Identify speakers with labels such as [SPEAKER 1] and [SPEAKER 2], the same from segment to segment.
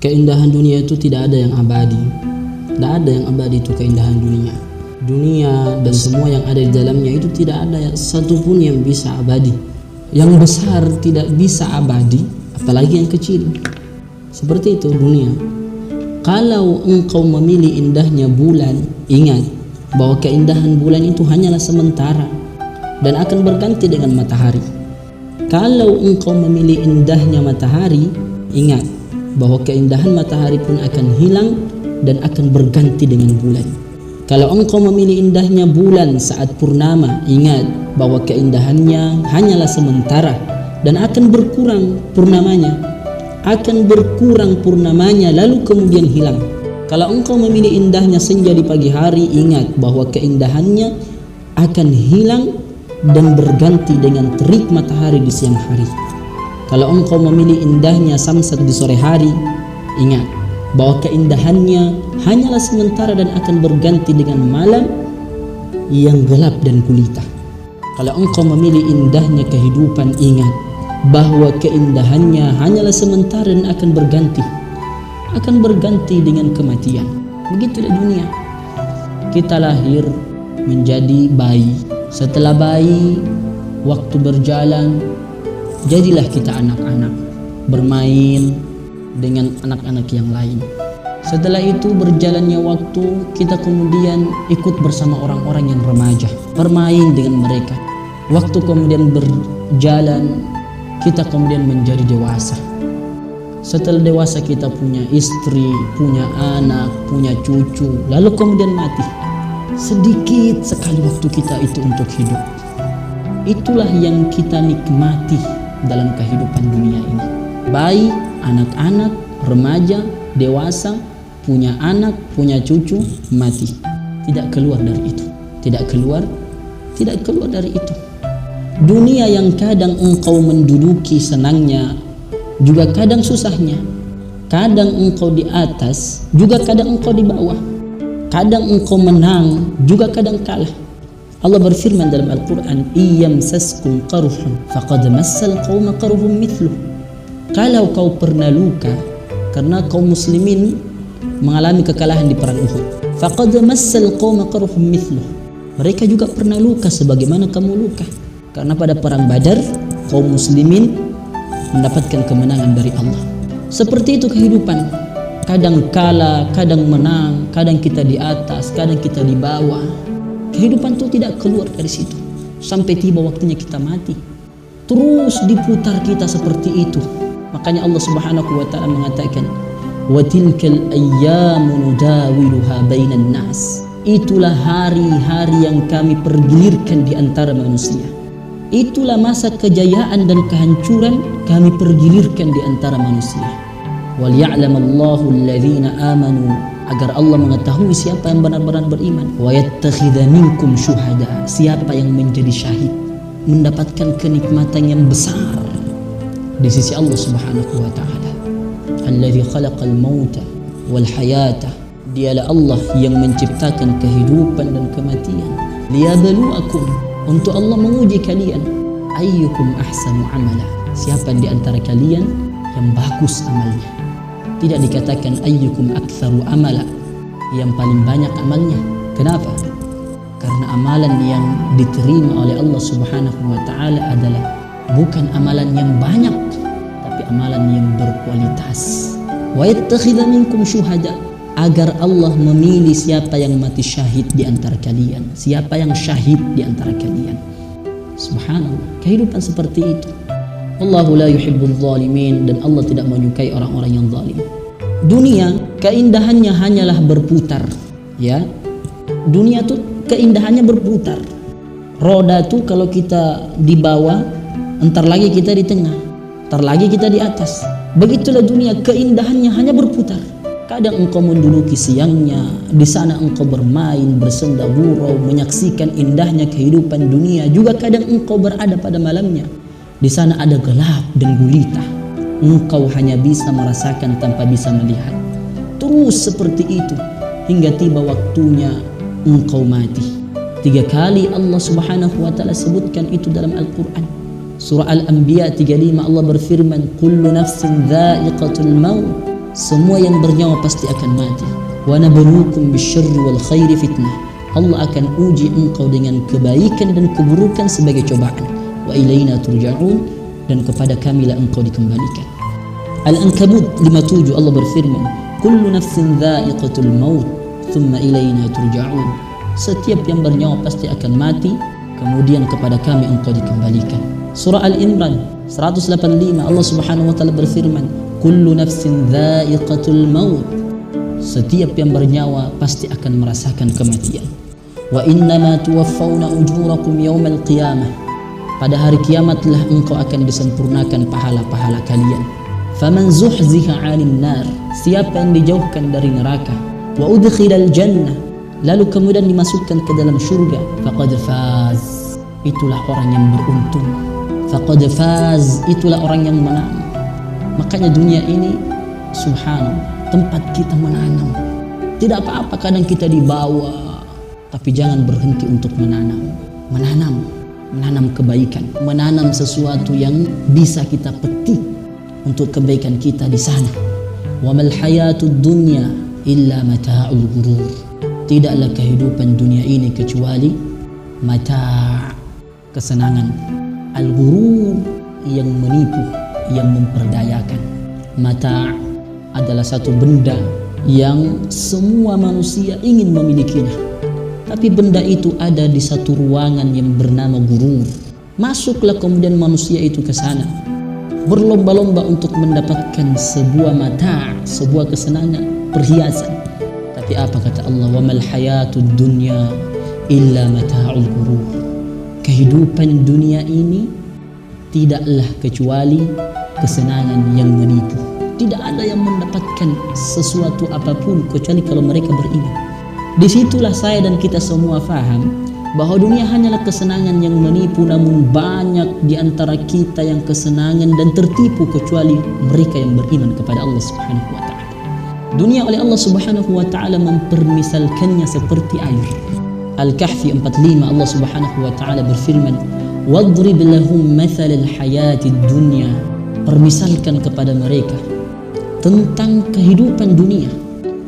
[SPEAKER 1] Keindahan dunia itu tidak ada yang abadi. Tidak ada yang abadi itu keindahan dunia. Dunia dan semua yang ada di dalamnya itu tidak ada satupun yang bisa abadi. Yang besar tidak bisa abadi, apalagi yang kecil. Seperti itu dunia. Kalau engkau memilih indahnya bulan, ingat bahwa keindahan bulan itu hanyalah sementara dan akan berganti dengan matahari. Kalau engkau memilih indahnya matahari, ingat bahwa keindahan matahari pun akan hilang dan akan berganti dengan bulan. Kalau engkau memilih indahnya bulan saat purnama, ingat bahwa keindahannya hanyalah sementara dan akan berkurang purnamanya. Akan berkurang purnamanya lalu kemudian hilang. Kalau engkau memilih indahnya senja di pagi hari, ingat bahwa keindahannya akan hilang dan berganti dengan terik matahari di siang hari. Kalau engkau memilih indahnya samsak di sore hari, ingat bahwa keindahannya hanyalah sementara dan akan berganti dengan malam yang gelap dan gulita. Kalau engkau memilih indahnya kehidupan, ingat bahwa keindahannya hanyalah sementara dan akan berganti dengan kematian. Begitulah dunia. Kita lahir menjadi bayi. Setelah bayi, waktu berjalan, jadilah kita anak-anak, bermain dengan anak-anak yang lain. Setelah itu berjalannya waktu, kita kemudian ikut bersama orang-orang yang remaja, bermain dengan mereka. Waktu kemudian berjalan, kita kemudian menjadi dewasa. Setelah dewasa kita punya istri, punya anak, punya cucu, lalu kemudian mati. Sedikit sekali waktu kita itu untuk hidup. Itulah yang kita nikmati dalam kehidupan dunia ini. Bayi, anak-anak, remaja, dewasa, punya anak, punya cucu, mati. Tidak keluar dari itu. Tidak keluar dari itu. Dunia yang kadang engkau menduduki senangnya, juga kadang susahnya. Kadang engkau di atas, juga kadang engkau di bawah. Kadang engkau menang, juga kadang kalah. Allah berfirman dalam Al-Quran, "Iyamsaskum qarhun faqad massal qauma qarhum mithluh." Kalau kau pernah luka karena kaum muslimin mengalami kekalahan di perang Uhud, faqad massal qauma qarhum mithluh. Mereka juga pernah luka sebagaimana kamu luka. Karena pada perang Badar kaum muslimin mendapatkan kemenangan dari Allah. Seperti itu kehidupan. Kadang kalah, kadang menang, kadang kita di atas, kadang kita di bawah. Kehidupan itu tidak keluar dari situ sampai tiba waktunya kita mati. Terus diputar kita seperti itu. Makanya Allah Subhanahu wa taala mengatakan, "Wa tilkal ayyamu nudawiluha bainan nas." Itulah hari-hari yang kami pergilirkan di antara manusia. Itulah masa kejayaan dan kehancuran kami pergilirkan di antara manusia. Wal ya'lamallahu alladhina amanu, agar Allah mengetahui siapa yang benar-benar beriman. Wa yattakhidha minkum syuhada, siapa yang menjadi syahid, mendapatkan kenikmatan yang besar di sisi Allah Subhanahu wa taala. Alladzi khalaqal mauta wal hayata, dialah Allah yang menciptakan kehidupan dan kematian. Liyabluwakum, untuk Allah menguji kalian. Ayyukum ahsanu amala, siapa di antara kalian yang bagus amalnya. Tidak dikatakan ayyukum aktsaru amala, yang paling banyak amalnya. Kenapa? Karena amalan yang diterima oleh Allah Subhanahu wa taala adalah bukan amalan yang banyak, tapi amalan yang berkualitas. Wa yattakhidha minkum syuhada, agar Allah memilih siapa yang mati syahid di antara kalian, siapa yang syahid di antara kalian. Subhanallah, kehidupan seperti itu. Wallahu la yuhibbul zalimin, dan Allah tidak menyukai orang-orang yang zalim. Dunia keindahannya hanyalah berputar, ya. Dunia tuh keindahannya berputar. Roda tuh kalau kita di bawah, entar lagi kita di tengah, entar lagi kita di atas. Begitulah dunia, keindahannya hanya berputar. Kadang engkau menduduki siangnya, di sana engkau bermain, bersenda gurau, menyaksikan indahnya kehidupan dunia. Juga kadang engkau berada pada malamnya, di sana ada gelap dan gulita. Engkau hanya bisa merasakan tanpa bisa melihat. Terus seperti itu hingga tiba waktunya engkau mati. 3 kali Allah Subhanahu wa taala sebutkan itu dalam Al-Quran. Surah Al-Anbiya 35 Allah berfirman, "Kullu nafsin dha'iqatul maut semua yang bernyawa pasti akan mati. Wa nabluukum bisyarri wal khairi fitnah. Allah akan uji engkau dengan kebaikan dan keburukan sebagai cobaan. Wa ilaina turja'un, dan kepada kamilah engkau dikembalikan. Al-Ankabut 57 Allah berfirman, kullu nafsin dha'iqatul maut thumma ilaina turja'un. Setiap yang bernyawa pasti akan mati, kemudian kepada kami engkau dikembalikan. Surah Al-Imran 185 Allah Subhanahu wa taala berfirman, kullu nafsin dha'iqatul maut. Setiap yang bernyawa pasti akan merasakan kematian. Wa innama tuwaffawna ujurakum yawmal qiyamah. Pada hari kiamatlah engkau akan disempurnakan pahala-pahala kalian. Faman zuhziha 'anil nar, siapa yang dijauhkan dari neraka, wa udkhilal jannah, lalu kemudian dimasukkan ke dalam surga, faqad faz, itulah orang yang beruntung. Faqad faz, itulah orang yang menang. Makanya dunia ini subhanallah tempat kita menanam. Tidak apa-apa kadang kita dibawa, tapi jangan berhenti untuk menanam kebaikan, menanam sesuatu yang bisa kita petik untuk kebaikan kita di sana. Wa mal hayatud dunya illa mata'ul ghurur. Tidaklah kehidupan dunia ini kecuali mata', kesenangan. Al-ghurur yang menipu, yang memperdayakan. Mata' adalah satu benda yang semua manusia ingin memilikinya. Tapi benda itu ada di satu ruangan yang bernama gurur. Masuklah kemudian manusia itu ke sana, berlomba-lomba untuk mendapatkan sebuah mata', sebuah kesenangan, perhiasan. Tapi apa kata Allah? Wa mal hayatud dunya illa mata'ul ghurur. Kehidupan dunia ini tidaklah kecuali kesenangan yang menipu. Tidak ada yang mendapatkan sesuatu apapun kecuali kalau mereka beriman. Disitulah saya dan kita semua faham bahwa dunia hanyalah kesenangan yang menipu, namun banyak di antara kita yang kesenangan dan tertipu kecuali mereka yang beriman kepada Allah Subhanahu wa taala. Dunia oleh Allah Subhanahu wa taala mempermisalkannya seperti air. Al-Kahfi 45 Allah Subhanahu wa taala berfirman, "Wadrib lahum mathalal hayatid dunya." Permisalkan kepada mereka tentang kehidupan dunia.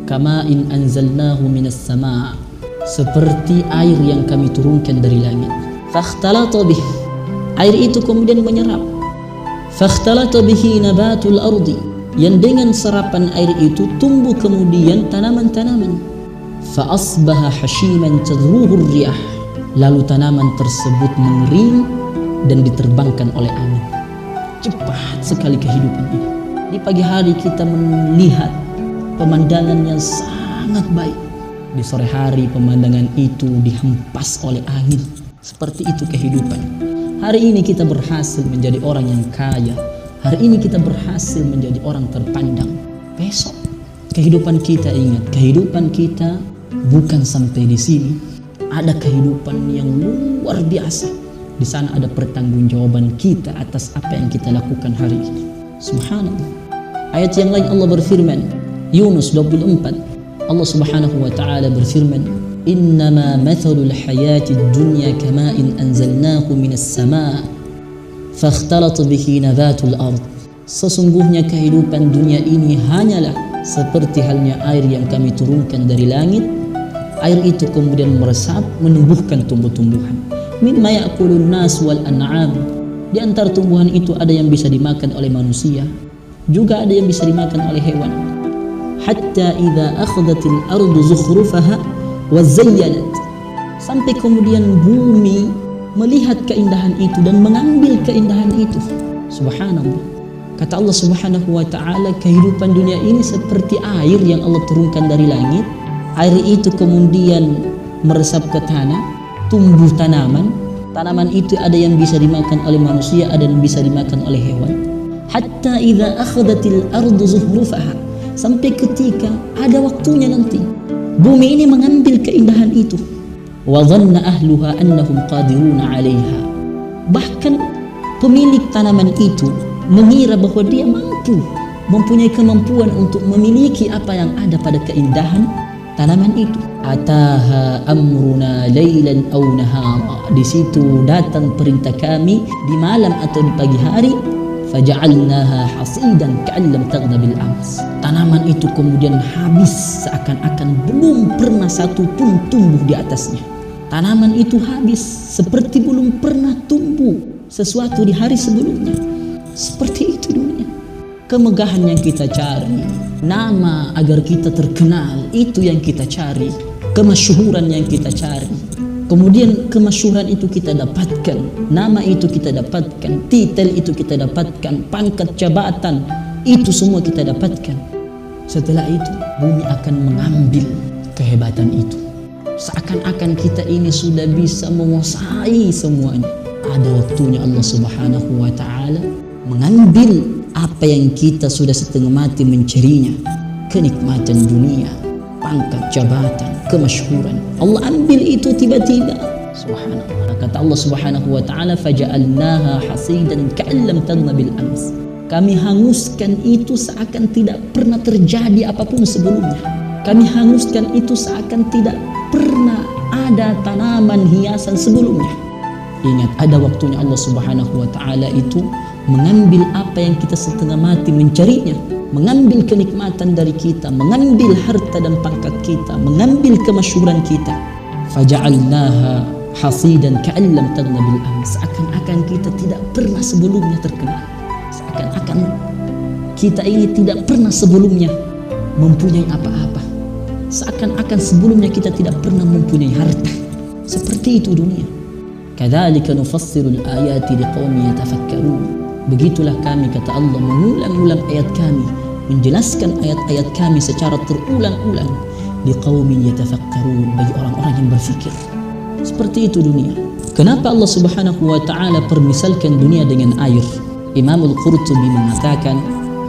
[SPEAKER 1] Kama in anzalnahu minas sama', seperti air yang kami turunkan dari langit. Fakhtalata bih, air itu kemudian menyerap. Fakhtalata bihi nabatul ardi, yang dengan serapan air itu tumbuh kemudian tanaman-tanaman. Fa asbaha hashiman tadruhu riyah, lalu tanaman tersebut mengering dan diterbangkan oleh angin. Cepat sekali kehidupan ini. Di pagi hari kita melihat pemandangan yang sangat baik. Di sore hari pemandangan itu dihempas oleh angin. Seperti itu kehidupan. Hari ini kita berhasil menjadi orang yang kaya. Hari ini kita berhasil menjadi orang terpandang. Besok kehidupan kita, ingat, kehidupan kita bukan sampai di sini. Ada kehidupan yang luar biasa. Di sana ada pertanggungjawaban kita atas apa yang kita lakukan hari ini. Subhanallah. Ayat yang lain Allah berfirman, Yunus 24 Allah Subhanahu wa taala berfirman, innama mathalul hayatid dunya kama'in anzalnahu minas sama' fakhtalata bihi nabatul ard. Sesungguhnya kehidupan dunia ini hanyalah seperti halnya air yang kami turunkan dari langit. Air itu kemudian meresap menumbuhkan tumbuh-tumbuhan. Mimma ya'kulun nas wal an'am. Di antara tumbuhan itu ada yang bisa dimakan oleh manusia, juga ada yang bisa dimakan oleh hewan. Hatta idza akhadhatil ardu zukhrufaha wa zayyanat, sampai kemudian bumi melihat keindahan itu dan mengambil keindahan itu. Subhanallah. Kata Allah Subhanahu wa taala, kehidupan dunia ini seperti air yang Allah turunkan dari langit. Air itu kemudian meresap ke tanah, tumbuh tanaman. Tanaman itu ada yang bisa dimakan oleh manusia, ada yang bisa dimakan oleh hewan. Hatta idza akhadhatil ardu zukhrufaha, sampai ketika ada waktunya nanti bumi ini mengambil keindahan itu. Wa dhanna ahluha annahum qadiruna 'alaiha. Bahkan pemilik tanaman itu mengira bahwa dia mempunyai kemampuan untuk memiliki apa yang ada pada keindahan tanaman itu. Ataha amruna lailan aw nahara. Di situ datang perintah kami di malam atau di pagi hari. faja'alnaha hasidan ka'an lam taghna bil ams. Tanaman itu kemudian habis seakan-akan belum pernah satu pun tumbuh di atasnya. Tanaman itu habis seperti belum pernah tumbuh sesuatu di hari sebelumnya. Seperti itu dunia. Kemegahan yang kita cari, nama agar kita terkenal, itu yang kita cari. Kemasyhuran yang kita cari. Kemudian kemasyhuran itu kita dapatkan, nama itu kita dapatkan, titel itu kita dapatkan, pangkat jabatan itu semua kita dapatkan. Setelah itu bumi akan mengambil kehebatan itu. Seakan-akan kita ini sudah bisa menguasai semuanya. Ada waktunya Allah Subhanahu wa ta'ala mengambil apa yang kita sudah setengah mati mencarinya. Kenikmatan dunia, pangkat jabatan, kemasyhuran. Allah ambil itu tiba-tiba. Subhanallah. Kata Allah Subhanahu wa ta'ala, faja'alnaha hasidan ka'an lam taghna bil ams. Kami hanguskan itu seakan tidak pernah terjadi apapun sebelumnya. Kami hanguskan itu seakan tidak pernah ada tanaman hiasan sebelumnya. Ingat, ada waktunya Allah Subhanahu wa ta'ala itu mengambil apa yang kita setengah mati mencarinya, mengambil kenikmatan dari kita, mengambil harta dan pangkat kita, mengambil kemasyhuran kita. Faja'alnaha hasidan ka'an lam taghna bil ams. Seakan-akan kita tidak pernah sebelumnya terkenal. Seakan-akan kita ini tidak pernah sebelumnya mempunyai apa-apa. Seakan-akan sebelumnya kita tidak pernah mempunyai harta. Seperti itu dunia. Kadzalika nufassirul ayati liqaumin yatafakkarun. Begitulah kami, kata Allah, mengulang-ulang ayat kami, menjelaskan ayat-ayat kami secara terulang-ulang liqaumin yatafakkarun, bagi orang-orang yang berfikir. Seperti itu dunia. Kenapa Allah Subhanahu wa ta'ala permisalkan dunia dengan air? Imam Al-Qurtubi mengatakan,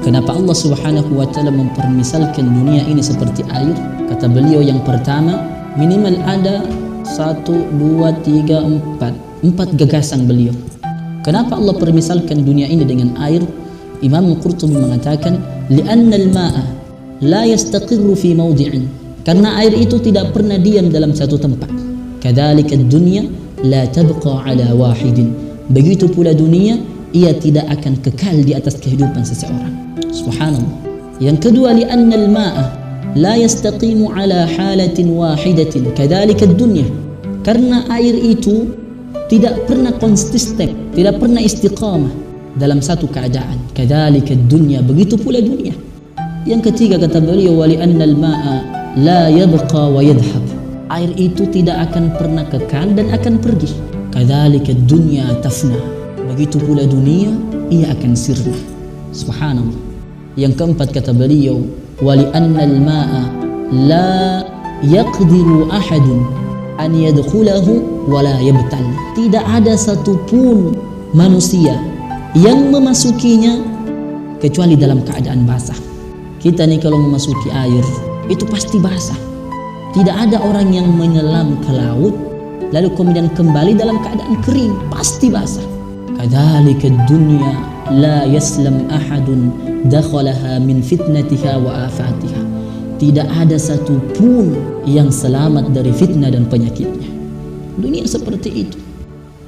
[SPEAKER 1] kenapa Allah Subhanahu wa ta'ala mempermisalkan dunia ini seperti air? Kata beliau, yang pertama, minimal ada 1, 2, 3, 4 gagasan beliau. Kenapa Allah permisalkan dunia ini dengan air? Imam Al-Qurtubi mengatakan, li'anna al-ma'a la yastaqirru fi mawdi'in. Karena air itu tidak pernah diam dalam satu tempat. Kadzalika ad-dunya la tabqa ala wahidin. Begitu pula dunia, ia tidak akan kekal di atas kehidupan seseorang. Subhanallah. Yang kedua, li'anna al-ma'a la yastaqimu ala halatin wahidatin. Kadzalika ad-dunya. Karena air itu tidak pernah konsisten, tidak pernah istiqamah dalam satu keadaan. Kadzalika ad-dunya. Begitu pula dunia. Yang ketiga, kata beliau, wa li'anna al-ma'a la yabqa wa yadhhab. Air itu tidak akan pernah kekal dan akan pergi. Kadzalika ad-dunya tafna. Begitu pula dunia, ia akan sirna. Subhanallah. Yang keempat, kata beliau, wa li'anna al-ma'a la yaqdiru ahadun an yadkhulahu wa la yabtal. Tidak ada satupun manusia yang memasukinya kecuali dalam keadaan basah. Kita nih kalau memasuki air itu pasti basah. Tidak ada orang yang menyelam ke laut lalu kemudian kembali dalam keadaan kering, pasti basah. Kadzalika ad-dunya la yaslam ahadun dakhalaha min fitnatiha wa afatiha. Tidak ada satupun yang selamat dari fitnah dan penyakitnya. Dunia seperti itu.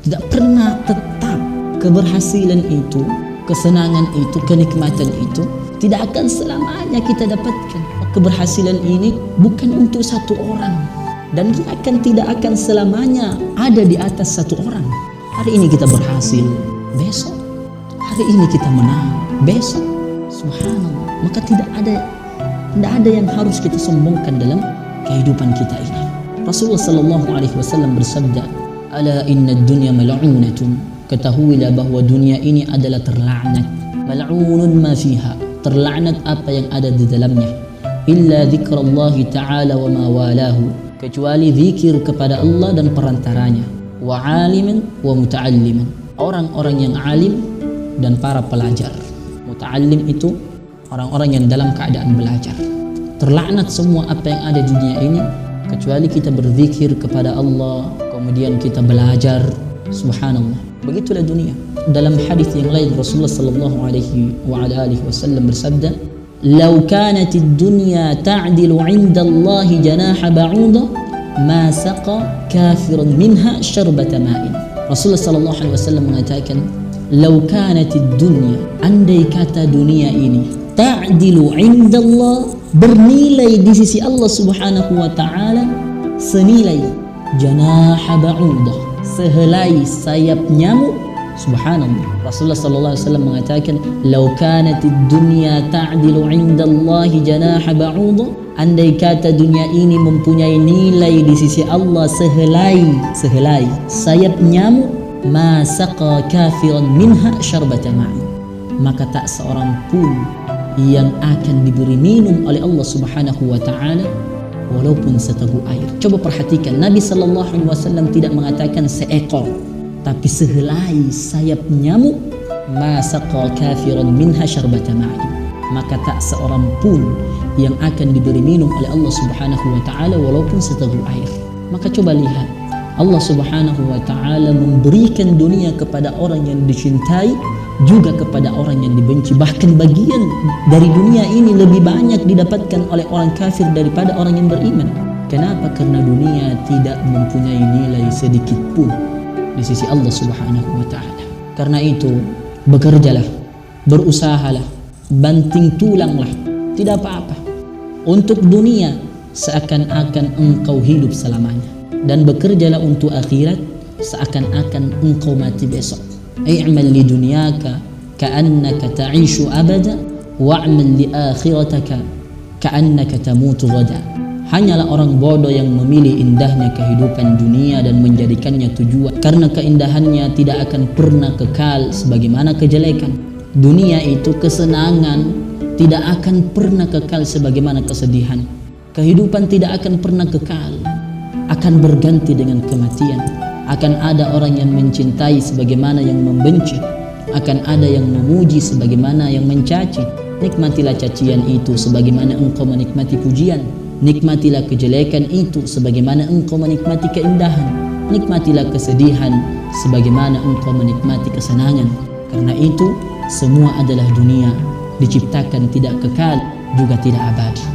[SPEAKER 1] Tidak pernah tetap. Keberhasilan itu, kesenangan itu, kenikmatan itu tidak akan selamanya kita dapatkan. Keberhasilan ini bukan untuk satu orang, dan tidak akan selamanya ada di atas satu orang. Hari ini kita berhasil, besok hari ini kita menang, besok. Subhanallah. Maka tidak ada yang harus kita sombongkan dalam kehidupan kita ini. Rasulullah sallallahu alaihi wasallam bersabda, ala inna ad-dunya mal'unatun. Ketahuilah bahwa dunia ini adalah terlaknat. Mal'unun ma fiha. Terlaknat apa yang ada di dalamnya. Illa dzikrallahi ta'ala wa ma walahu. Kecuali zikir kepada Allah dan perantaranya. Wa 'aliman wa muta'alliman. Orang-orang yang alim dan para pelajar. Muta'allim itu orang-orang yang dalam keadaan belajar. Terlaknat semua apa yang ada di dunia ini kecuali kita berzikir kepada Allah, kemudian kita belajar. Subhanallah. Begitulah dunia. Dalam hadis yang lain Rasulullah sallallahu alaihi wa ala alihi wasallam bersabda, "Law kanat ad-dunya ta'dilu 'inda Allah janaha ba'udah, ma saqa kafiran minha syarbata ma'in." Rasulullah sallallahu alaihi wasallam mengatakan, "Lau kanatid dunya", andai kata dunia ini, ta'dilu indallah, bernilai di sisi Allah Subhanahu wa taala senilai janaha ba'udah, sehelai sayap nyamuk. Subhanallah. Rasulullah sallallahu alaihi wasallam mengatakan, "Lau kanatid dunya ta'dilu indallahi janaha ba'udah", andai kata dunia ini mempunyai nilai di sisi Allah sehelai sayap nyamuk, ma saqa kafiran minha syarbata ma'i, maka tak seorang pun yang akan diberi minum oleh Allah Subhanahu wa taala walaupun seteguk air. Coba perhatikan, Nabi sallallahu alaihi wasallam tidak mengatakan seekor, tapi sehelai sayap nyamuk, ma saqa kafiran minha syarbata ma'i, maka tak seorang pun yang akan diberi minum oleh Allah Subhanahu wa taala walaupun seteguk air. Maka coba lihat, Allah Subhanahu wa taala memberikan dunia kepada orang yang dicintai, juga kepada orang yang dibenci. Bahkan bagian dari dunia ini lebih banyak didapatkan oleh orang kafir daripada orang yang beriman. Kenapa? Karena dunia tidak mempunyai nilai sedikit pun di sisi Allah Subhanahu wa taala. Karena itu, bekerjalah, berusahalah, banting tulanglah, tidak apa-apa, untuk dunia seakan-akan engkau hidup selamanya, dan bekerjalah untuk akhirat seakan-akan engkau mati besok. I'mal li dunyaka ka'annaka ta'ishu abada, wa'mal li akhirataka ka'annaka tamutu ghada. Hanyalah orang bodoh yang memilih indahnya kehidupan dunia dan menjadikannya tujuan, karena keindahannya tidak akan pernah kekal sebagaimana kejelekan. Dunia itu kesenangan tidak akan pernah kekal sebagaimana kesedihan. Kehidupan tidak akan pernah kekal, akan berganti dengan kematian. Akan ada orang yang mencintai sebagaimana yang membenci, akan ada yang memuji sebagaimana yang mencaci. Nikmatilah cacian itu sebagaimana engkau menikmati pujian. Nikmatilah kejelekan itu sebagaimana engkau menikmati keindahan. Nikmatilah kesedihan sebagaimana engkau menikmati kesenangan. Karena itu semua adalah dunia, diciptakan tidak kekal, juga tidak abadi.